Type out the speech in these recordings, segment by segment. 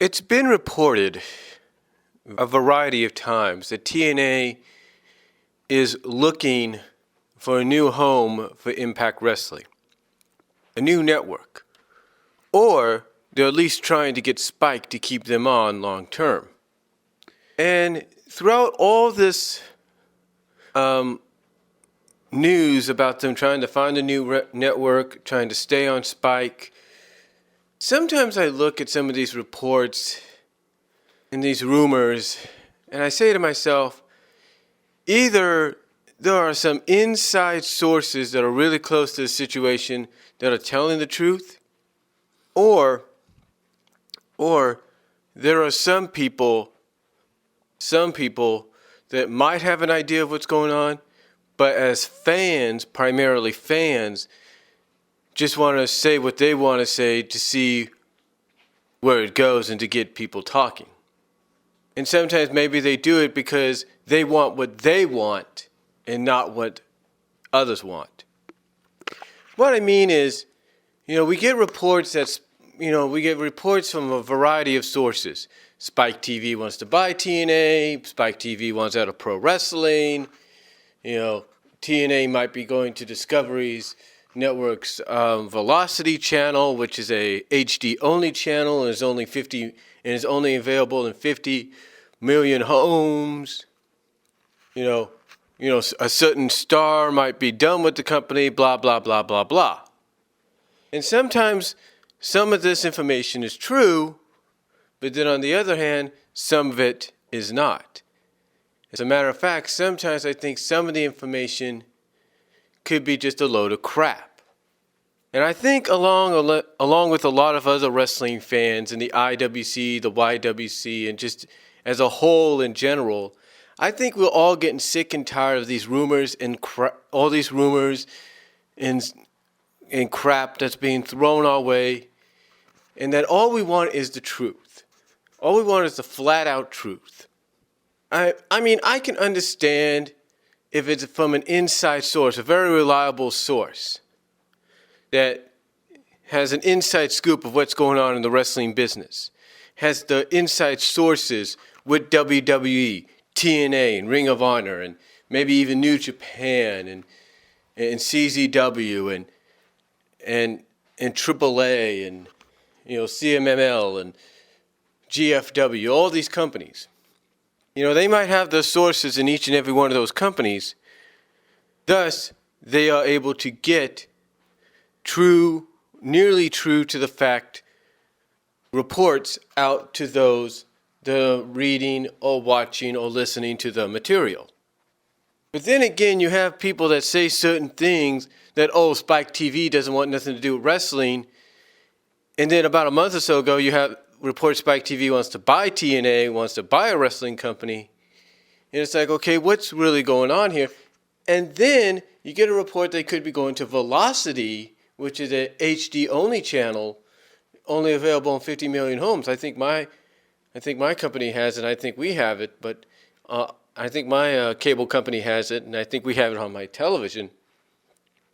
It's been reported a variety of times that TNA is looking for a new home for Impact Wrestling, a new network, or they're at least trying to get Spike to keep them on long term. And throughout all this news about them trying to find a new network, trying to stay on Spike, sometimes I look at some of these reports and these rumors, and I say to myself, either there are some inside sources that are really close to the situation that are telling the truth, or there are some people that might have an idea of what's going on, but as fans, primarily fans, just want to say what they want to say to see where it goes and to get people talking. And sometimes maybe they do it because they want what they want and not what others want. What I mean is, we get reports from a variety of sources. Spike TV wants to buy TNA. Spike TV wants out of pro wrestling. TNA might be going to Discovery's network's Velocity channel, which is a HD only channel and is only available in 50 million homes. A certain star might be done with the company, blah, blah, blah, blah, blah. And sometimes some of this information is true, but then on the other hand, some of it is not. As a matter of fact, sometimes I think some of the information could be just a load of crap. And I think along with a lot of other wrestling fans in the IWC, the YWC, and just as a whole in general, I think we're all getting sick and tired of these rumors and all these rumors and crap that's being thrown our way, and that all we want is the truth. All we want is the flat-out truth. I mean, I can understand if it's from an inside source, a very reliable source that has an inside scoop of what's going on in the wrestling business, has the inside sources with WWE, TNA, and Ring of Honor, and maybe even New Japan, and CZW, and AAA, and CMML, and GFW, all these companies. They might have the sources in each and every one of those companies. Thus, they are able to get nearly true to the fact reports out to those that are reading or watching or listening to the material. But then again, you have people that say certain things that, Spike TV doesn't want nothing to do with wrestling. And then about a month or so ago, you have reports Spike TV wants to buy TNA, wants to buy a wrestling company. And it's like, okay, what's really going on here? And then you get a report they could be going to Velocity, which is a HD only channel, only available in 50 million homes. I think my company has it, and I think we have it, but I think my cable company has it, and I think we have it on my television.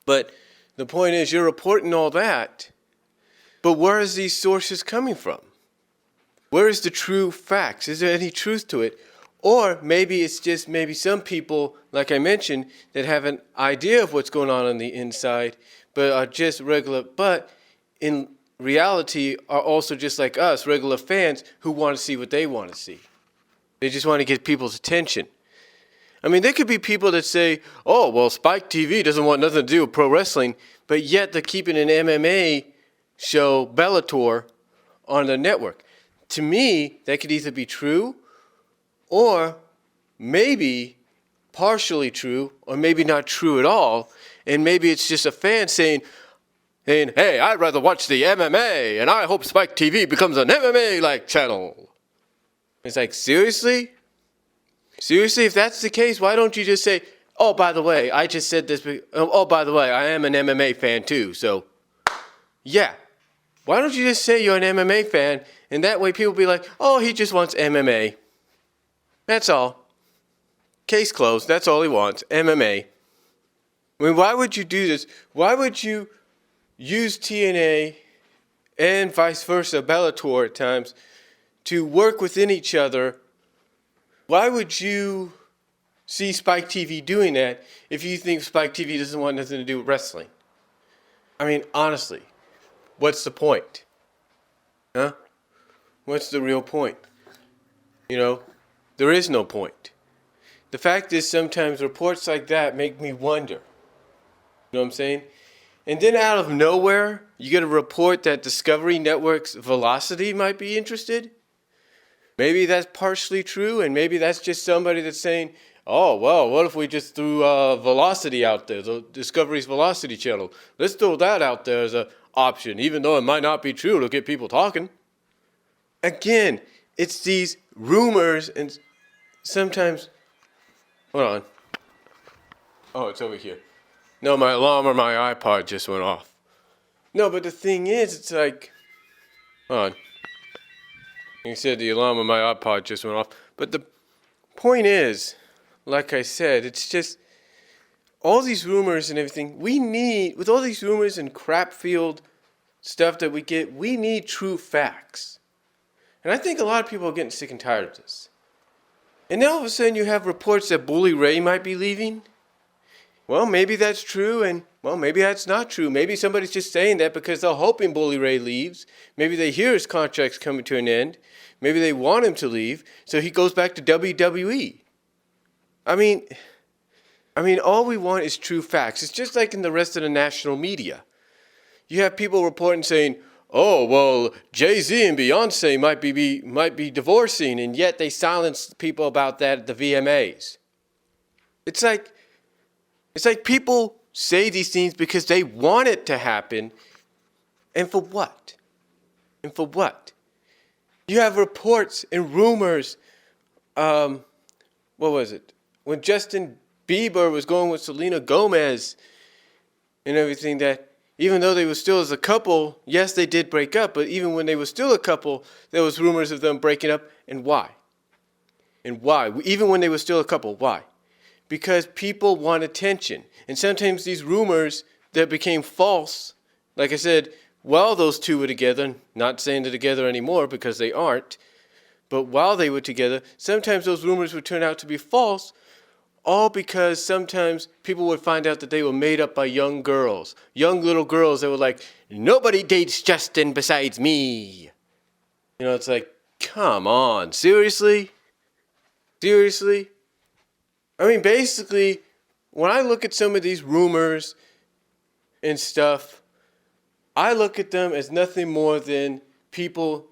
But the point is, you're reporting all that, but where is these sources coming from? Where is the true facts? Is there any truth to it? Or maybe it's just some people, like I mentioned, that have an idea of what's going on the inside, but are just but in reality are also just like us, regular fans who want to see what they want to see. They just want to get people's attention. I mean, there could be people that say, Spike TV doesn't want nothing to do with pro wrestling, but yet they're keeping an MMA show, Bellator, on the network. To me, that could either be true or maybe partially true or maybe not true at all. And maybe it's just a fan saying, hey, I'd rather watch the MMA, and I hope Spike TV becomes an MMA-like channel. It's like, seriously? Seriously, if that's the case, why don't you just say, by the way, I just said this, by the way, I am an MMA fan too, so, yeah. Why don't you just say you're an MMA fan, and that way people will be like, he just wants MMA. That's all. Case closed, that's all he wants, MMA. I mean, why would you do this? Why would you use TNA and vice versa, Bellator at times, to work within each other, why would you see Spike TV doing that if you think Spike TV doesn't want nothing to do with wrestling? I mean, honestly, what's the point? Huh? What's the real point? You know, there is no point. The fact is, sometimes reports like that make me wonder. You know what I'm saying? And then out of nowhere, you get a report that Discovery Network's Velocity might be interested. Maybe that's partially true, and maybe that's just somebody that's saying, oh, well, what if we just threw Velocity out there, the Discovery's Velocity channel? Let's throw that out there as an option, even though it might not be true. It'll get people talking. Again, it's these rumors, and sometimes, hold on. Oh, it's over here. No, my alarm or my iPod just went off. No, but the thing is, it's like, hold on. You said the alarm on my iPod just went off. But the point is, like I said, it's just all these rumors and everything. We need, with all these rumors and crap-filled stuff that we get, we need true facts. And I think a lot of people are getting sick and tired of this. And then all of a sudden you have reports that Bully Ray might be leaving. Well, maybe that's true, and well, maybe that's not true. Maybe somebody's just saying that because they're hoping Bully Ray leaves. Maybe they hear his contract's coming to an end. Maybe they want him to leave, so he goes back to WWE. I mean, all we want is true facts. It's just like in the rest of the national media. You have people reporting saying, oh, well, Jay-Z and Beyonce might be divorcing, and yet they silence people about that at the VMAs. It's like people say these things because they want it to happen, and for what? And for what? You have reports and rumors. What was it? When Justin Bieber was going with Selena Gomez and everything, that even though they were still as a couple, yes, they did break up, but even when they were still a couple, there was rumors of them breaking up. And why? And why? Even when they were still a couple, why? Because people want attention. And sometimes these rumors that became false, like I said, while those two were together, not saying they're together anymore because they aren't, but while they were together, sometimes those rumors would turn out to be false, all because sometimes people would find out that they were made up by young girls, young little girls that were like, nobody dates Justin besides me. You know, it's like, come on, seriously? Seriously? I mean, basically, when I look at some of these rumors and stuff, I look at them as nothing more than people's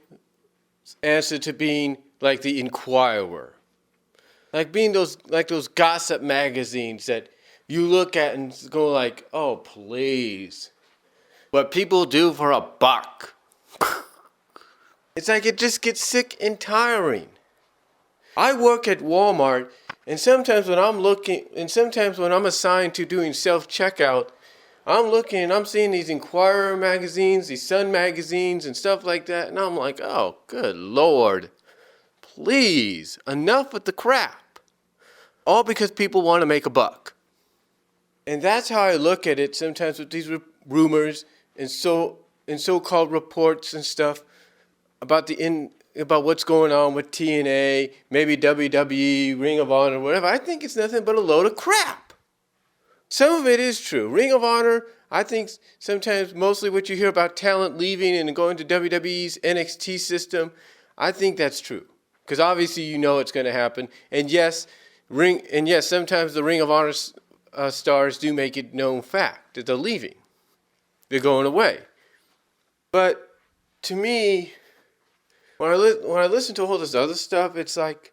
answer to being like the Inquirer. Like being those gossip magazines that you look at and go like, oh, please. What people do for a buck. It's like it just gets sick and tiring. I work at Walmart, and sometimes when I'm assigned to doing self-checkout, I'm looking and I'm seeing these Inquirer magazines, these Sun magazines and stuff like that, and I'm like, oh, good Lord. Please, enough with the crap. All because people want to make a buck. And that's how I look at it sometimes with these rumors and so-called reports and stuff about what's going on with TNA, maybe WWE, Ring of Honor, whatever. I think it's nothing but a load of crap. Some of it is true. Ring of Honor, I think sometimes mostly what you hear about talent leaving and going to WWE's NXT system, I think that's true. Because obviously you know it's going to happen. And yes, sometimes the Ring of Honor stars do make it known fact that they're leaving. They're going away. But to me, when I listen to all this other stuff, it's like,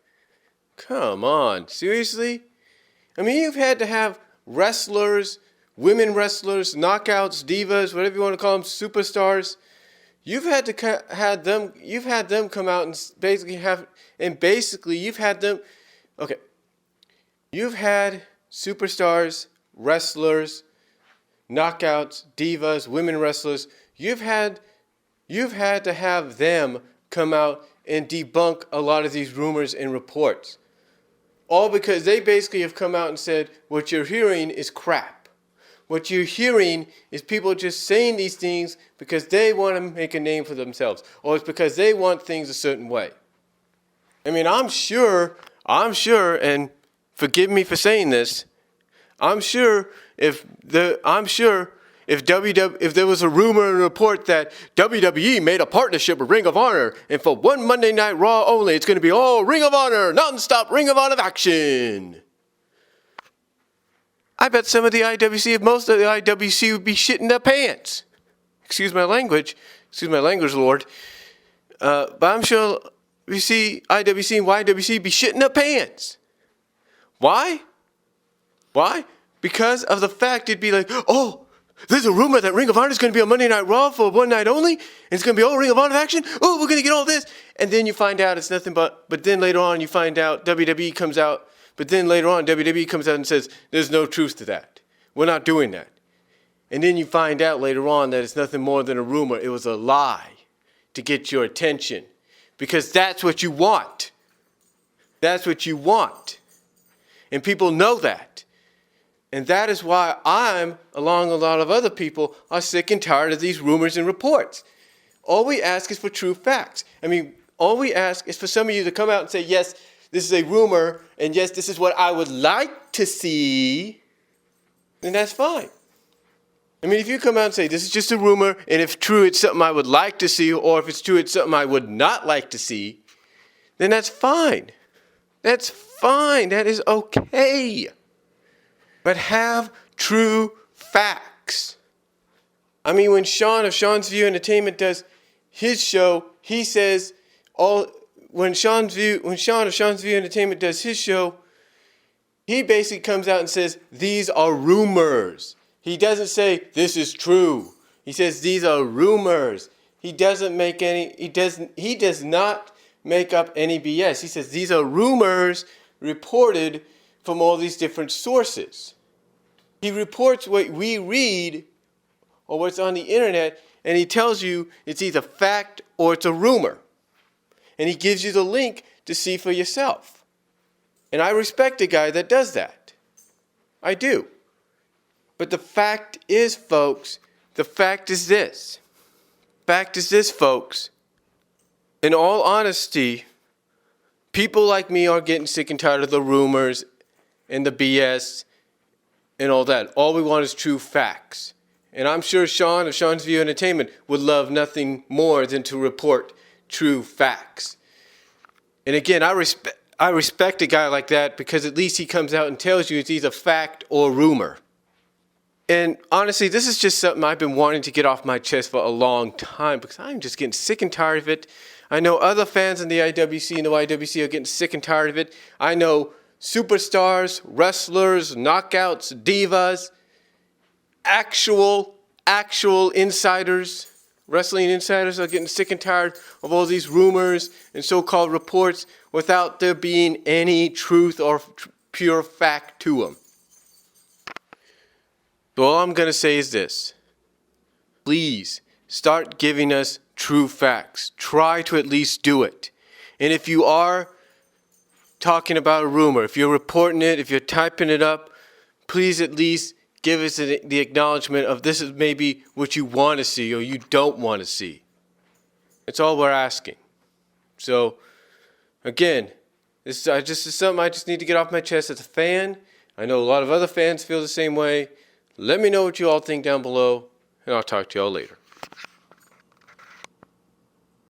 come on, seriously? I mean, you've had to have wrestlers, women wrestlers, knockouts, divas, whatever you want to call them, superstars. You've had them come out and you've had superstars, wrestlers, knockouts, divas, women wrestlers. You've had to have them come out and debunk a lot of these rumors and reports. All because they basically have come out and said, what you're hearing is crap. What you're hearing is people just saying these things because they want to make a name for themselves. Or it's because they want things a certain way. I mean, I'm sure, and forgive me for saying this, I'm sure if there was a rumor and report that WWE made a partnership with Ring of Honor, and for one Monday Night Raw only, it's going to be all Ring of Honor, non-stop Ring of Honor action. I bet some of the IWC, if most of the IWC would be shitting their pants. Excuse my language, Lord. But I'm sure we see IWC and YWC be shitting their pants. Why? Because of the fact it'd be like, oh, there's a rumor that Ring of Honor is going to be on Monday Night Raw for one night only, and it's going to be all Ring of Honor action. Oh, we're going to get all this. And then you find out it's nothing but then later on you find out WWE comes out, and says, there's no truth to that. We're not doing that. And then you find out later on that it's nothing more than a rumor. It was a lie to get your attention. Because that's what you want. That's what you want. And people know that. And that is why I'm, along a lot of other people, are sick and tired of these rumors and reports. All we ask is for true facts. I mean, all we ask is for some of you to come out and say, yes, this is a rumor, and yes, this is what I would like to see, then that's fine. I mean, if you come out and say, this is just a rumor, and if true, it's something I would like to see, or if it's true, it's something I would not like to see, then that's fine. That's fine. That is okay. But have true facts. I mean, when Sean of Sean's View Entertainment does his show, he says when Sean of Sean's View Entertainment does his show, he basically comes out and says, these are rumors. He doesn't say, this is true. He says, these are rumors. He does not make up any BS. He says, these are rumors reported from all these different sources. He reports what we read or what's on the internet, and he tells you it's either fact or it's a rumor. And he gives you the link to see for yourself. And I respect a guy that does that. I do. But the fact is, folks, this, folks. In all honesty, people like me are getting sick and tired of the rumors and the BS and all that. All we want is true facts. And I'm sure Sean of Sean's View Entertainment would love nothing more than to report true facts. And again, I respect a guy like that because at least he comes out and tells you it's either fact or rumor. And honestly, this is just something I've been wanting to get off my chest for a long time because I'm just getting sick and tired of it. I know other fans in the IWC and the YWC are getting sick and tired of it. I know superstars, wrestlers, knockouts, divas, actual insiders, wrestling insiders are getting sick and tired of all these rumors and so-called reports without there being any truth or pure fact to them. So all I'm going to say is this. Please start giving us true facts. Try to at least do it. And if you are talking about a rumor, if you're reporting it, if you're typing it up, please at least give us the acknowledgement of this is maybe what you want to see or you don't want to see. It's all we're asking. So, again, this is something I just need to get off my chest as a fan. I know a lot of other fans feel the same way. Let me know what you all think down below, and I'll talk to you all later.